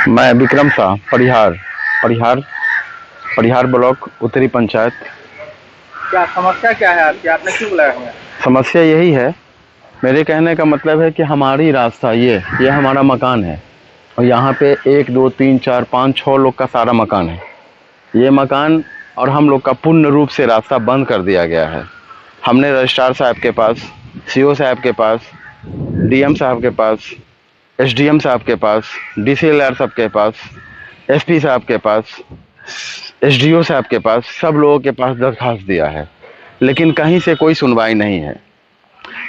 मैं विक्रम शाह, परिहार परिहार परिहार ब्लॉक, उत्तरी पंचायत। क्या समस्या क्या है आपकी? आपने क्यों बुलाया हमें? समस्या यही है, मेरे कहने का मतलब है कि हमारी रास्ता ये हमारा मकान है और यहाँ पे 1 2 3 4 5 6 लोग का सारा मकान है। ये मकान और हम लोग का पूर्ण रूप से रास्ता बंद कर दिया गया है। हमने रजिस्ट्रार साहब के पास, सीओ साहब के पास, डीएम साहब के पास, एसडीएम साहब के पास, डीसीएलआर साहब के पास, एसपी साहब के पास, एसडीओ साहब के पास, सब लोगों के पास दरखास्त दिया है, लेकिन कहीं से कोई सुनवाई नहीं है।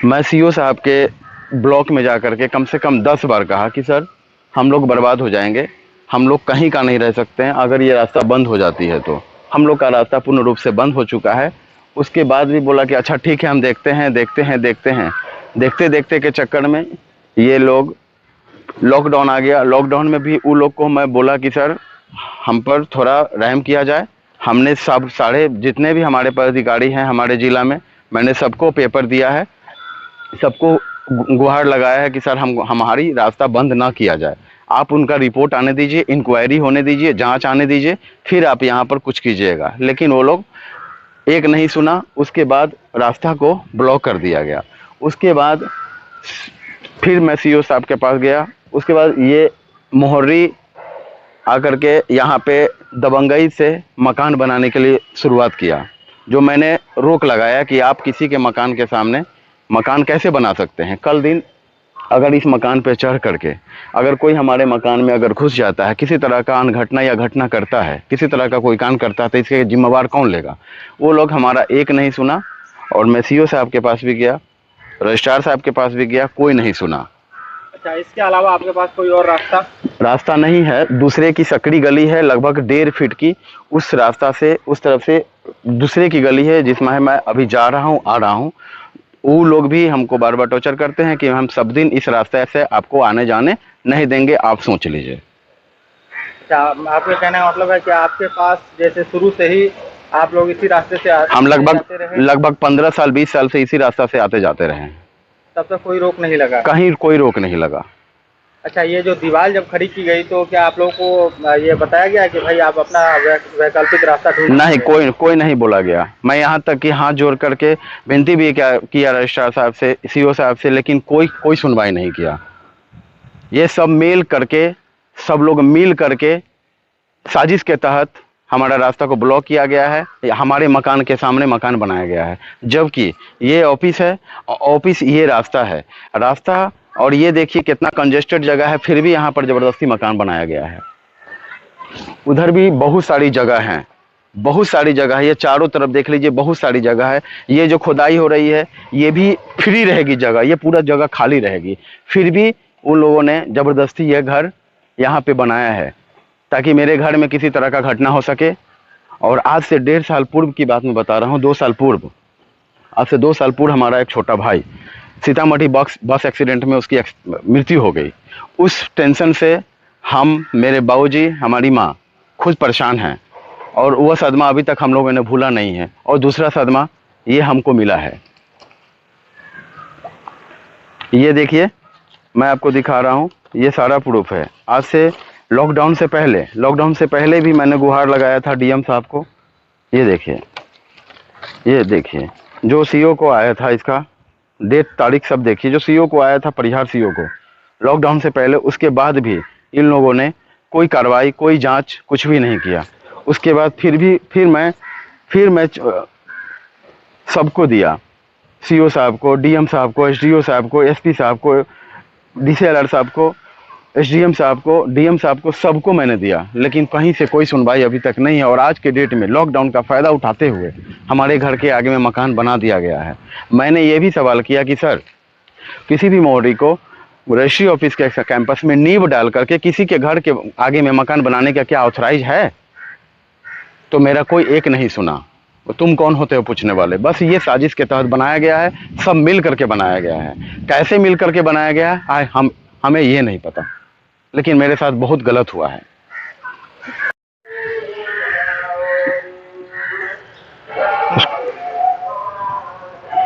मैं सीओ साहब के ब्लॉक में जा कर के कम से कम 10 बार कहा कि सर हम लोग बर्बाद हो जाएंगे, हम लोग कहीं का नहीं रह सकते हैं, अगर ये रास्ता बंद हो जाती है तो। हम लोग का रास्ता पूर्ण रूप से बंद हो चुका है। उसके बाद भी बोला कि अच्छा ठीक है, हम देखते हैं देखते हैं देखते हैं। देखते देखते के चक्कर में ये लोग, लॉकडाउन आ गया। लॉकडाउन में भी उन लोग को मैं बोला कि सर हम पर थोड़ा रहम किया जाए। हमने सब सारे जितने भी हमारे पदाधिकारी हैं हमारे ज़िला में, मैंने सबको पेपर दिया है, सबको गुहार लगाया है कि सर हम हमारी रास्ता बंद ना किया जाए। आप उनका रिपोर्ट आने दीजिए, इंक्वायरी होने दीजिए, जांच आने दीजिए, फिर आप यहाँ पर कुछ कीजिएगा। लेकिन वो लोग एक नहीं सुना। उसके बाद रास्ता को ब्लॉक कर दिया गया। उसके बाद फिर मैं सीओ साहब के पास गया। उसके बाद ये मोहर्री आकर के यहाँ पे दबंगई से मकान बनाने के लिए शुरुआत किया, जो मैंने रोक लगाया कि आप किसी के मकान के सामने मकान कैसे बना सकते हैं। कल दिन अगर इस मकान पे चढ़ करके अगर कोई हमारे मकान में अगर घुस जाता है, किसी तरह का अनघटना या घटना करता है, किसी तरह का कोई कांड करता है, तो इसके जिम्मेवार कौन लेगा? वो लोग हमारा एक नहीं सुना। और मैं सीओ साहब के पास भी गया, रजिस्ट्रार साहब के पास भी गया, कोई नहीं सुना। अच्छा, इसके अलावा आपके पास कोई और रास्ता? रास्ता नहीं है, दूसरे की सकड़ी गली है लगभग 1.5 फीट की। उस रास्ता से उस तरफ से दूसरे की गली है जिसमें मैं अभी जा रहा हूँ, आ रहा हूँ। वो लोग भी हमको बार बार टॉर्चर करते हैं कि हम सब दिन इस रास्ते से आपको आने जाने नहीं देंगे, आप सोच लीजिए। अच्छा, आपके कहने का मतलब है कि आपके पास जैसे शुरू से ही आप लोग इसी रास्ते से हम लगभग जाते रहे, लगभग 15 साल 20 साल से इसी रास्ता से आते जाते रहे हैं, तब तक कोई रोक नहीं लगा? कहीं कोई रोक नहीं लगा। अच्छा, ये जो दीवार जब खड़ी की गई तो क्या आप लोगों को ये बताया गया कि भाई आप अपना वैकल्पिक रास्ता ढूंढ नहीं, लीजिए? कोई कोई नहीं बोला गया। मैं यहाँ तक कि हाथ जोड़ करके विनती भी किया रजिस्ट्रार साहब से, सीओ साहब से, लेकिन कोई कोई सुनवाई नहीं किया। ये सब मिल करके, सब लोग मिल करके साजिश के तहत हमारा रास्ता को ब्लॉक किया गया है। हमारे मकान के सामने मकान बनाया गया है, जबकि ये ऑफिस है, ऑफिस ये रास्ता है, रास्ता। और ये देखिए कितना कंजेस्टेड जगह है, फिर भी यहाँ पर ज़बरदस्ती मकान बनाया गया है। उधर भी बहुत सारी जगह हैं, बहुत सारी जगह है, ये चारों तरफ देख लीजिए, बहुत सारी जगह है। ये जो खुदाई हो रही है ये भी फ्री रहेगी जगह, ये पूरा जगह खाली रहेगी। फिर भी उन लोगों ने ज़बरदस्ती ये घर यहाँ पे बनाया है ताकि मेरे घर में किसी तरह का घटना हो सके। और आज से 1.5 साल पूर्व की बात मैं बता रहा हूँ, 2 साल पूर्व, आज से 2 साल पूर्व हमारा एक छोटा भाई सीतामढ़ी बस एक्सीडेंट में उसकी मृत्यु हो गई। उस टेंशन से हम, मेरे बाबूजी, हमारी माँ खुद परेशान हैं, और वह सदमा अभी तक हम लोगों ने भूला नहीं है। और दूसरा सदमा ये हमको मिला है, ये देखिए, मैं आपको दिखा रहा हूँ, ये सारा प्रूफ है। आज से लॉकडाउन से पहले भी मैंने गुहार लगाया था डीएम साहब को। ये देखिए, ये देखिए, जो सीओ को आया था, इसका डेट तारीख सब देखिए। जो सीओ को आया था, परिहार सीओ को, लॉकडाउन से पहले, उसके बाद भी इन लोगों ने कोई कार्रवाई, कोई जांच, कुछ भी नहीं किया। उसके बाद फिर मैं सबको दिया, सीओ साहब को, डीएम साहब को, एसडीओ साहब को, एसपी साहब को, डीसीएलआर साहब को, एसडीएम साहब को, डीएम साहब को, सबको मैंने दिया, लेकिन कहीं से कोई सुनवाई अभी तक नहीं है। और आज के डेट में लॉकडाउन का फ़ायदा उठाते हुए हमारे घर के आगे में मकान बना दिया गया है। मैंने ये भी सवाल किया कि सर, किसी भी मोहरी को रजिस्ट्री ऑफिस के कैंपस में नींव डाल करके किसी के घर के आगे में मकान बनाने का क्या ऑथराइज है? तो मेरा कोई एक नहीं सुना। तुम कौन होते हो पूछने वाले? बस ये साजिश के तहत बनाया गया है, सब मिल करके बनाया गया है। कैसे मिल करके बनाया गया है हमें ये नहीं पता, लेकिन मेरे साथ बहुत गलत हुआ है।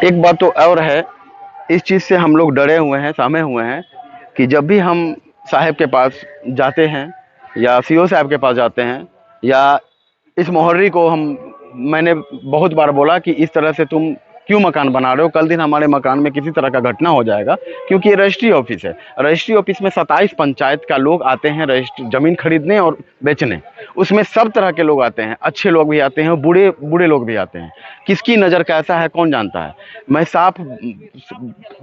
एक बात तो और है, इस चीज़ से हम लोग डरे हुए हैं, सहमे हुए हैं कि जब भी हम साहब के पास जाते हैं या सीओ साहब के पास जाते हैं, या इस मोहर्री को मैंने बहुत बार बोला कि इस तरह से तुम क्यों मकान बना रहे हो, कल दिन हमारे मकान में किसी तरह का घटना हो जाएगा। क्योंकि ये रजिस्ट्री ऑफिस है, रजिस्ट्री ऑफिस में 27 पंचायत का लोग आते हैं रजिस्ट्री ज़मीन खरीदने और बेचने। उसमें सब तरह के लोग आते हैं, अच्छे लोग भी आते हैं, बूढ़े बूढ़े लोग भी आते हैं। किसकी नज़र कैसा है कौन जानता है। मैं साफ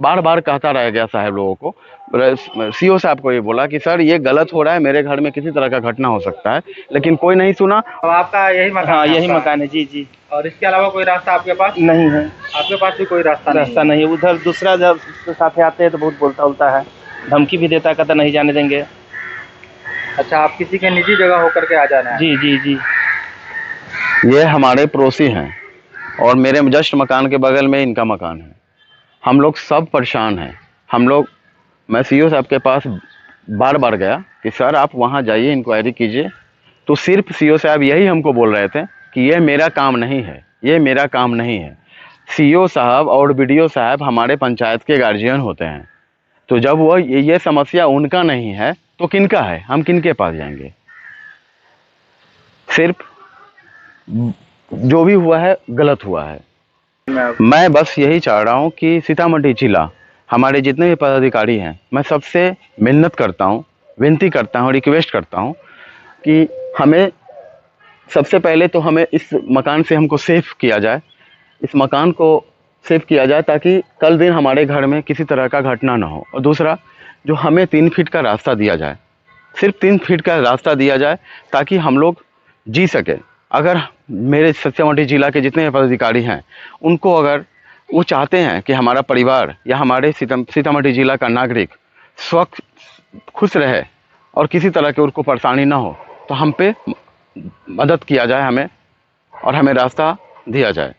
बार बार कहता रह गया साहब लोगों को, सीओ साहब को ये बोला कि सर ये गलत हो रहा है, मेरे घर में किसी तरह का घटना हो सकता है, लेकिन कोई नहीं सुना। तो आपका यही मकान हाँ है यही आपका? मकान है जी जी। और इसके अलावा कोई रास्ता आपके पास नहीं है, आपके पास भी कोई रास्ता रास्ता नहीं है। उधर दूसरा जब उसके साथ आते हैं तो बहुत बोलता उलता है, धमकी भी देता, कहता नहीं जाने देंगे। अच्छा, आप किसी के निजी जगह होकर के आ जाना है? जी जी जी। ये हमारे पड़ोसी हैं और मेरे जस्ट मकान के बगल में इनका मकान है। हम लोग सब परेशान हैं। मैं सीओ साहब के पास बार बार गया कि सर आप वहाँ जाइए, इंक्वायरी कीजिए। तो सिर्फ सीओ साहब यही हमको बोल रहे थे कि ये मेरा काम नहीं है, ये मेरा काम नहीं है। सीओ साहब और बीडीओ साहब हमारे पंचायत के गार्जियन होते हैं। तो जब वो ये समस्या उनका नहीं है तो किनका है, हम किनके पास जाएंगे। सिर्फ जो भी हुआ है गलत हुआ है। मैं बस यही चाह रहा हूँ कि सीतामढ़ी जिला हमारे जितने भी पदाधिकारी हैं, मैं सबसे मिन्नत करता हूँ, विनती करता हूँ, रिक्वेस्ट करता हूँ कि हमें सबसे पहले तो हमें इस मकान से हमको सेफ किया जाए, इस मकान को सेफ किया जाए ताकि कल दिन हमारे घर में किसी तरह का घटना ना हो। और दूसरा, जो हमें 3 फीट का रास्ता दिया जाए, सिर्फ 3 फीट का रास्ता दिया जाए ताकि हम लोग जी सके। अगर मेरे सीतामढ़ी जिला के जितने पदाधिकारी हैं, उनको अगर वो चाहते हैं कि हमारा परिवार या हमारे सीतामढ़ी जिला का नागरिक स्वच्छ खुश रहे और किसी तरह के उनको परेशानी ना हो, तो हम पे मदद किया जाए हमें, और हमें रास्ता दिया जाए।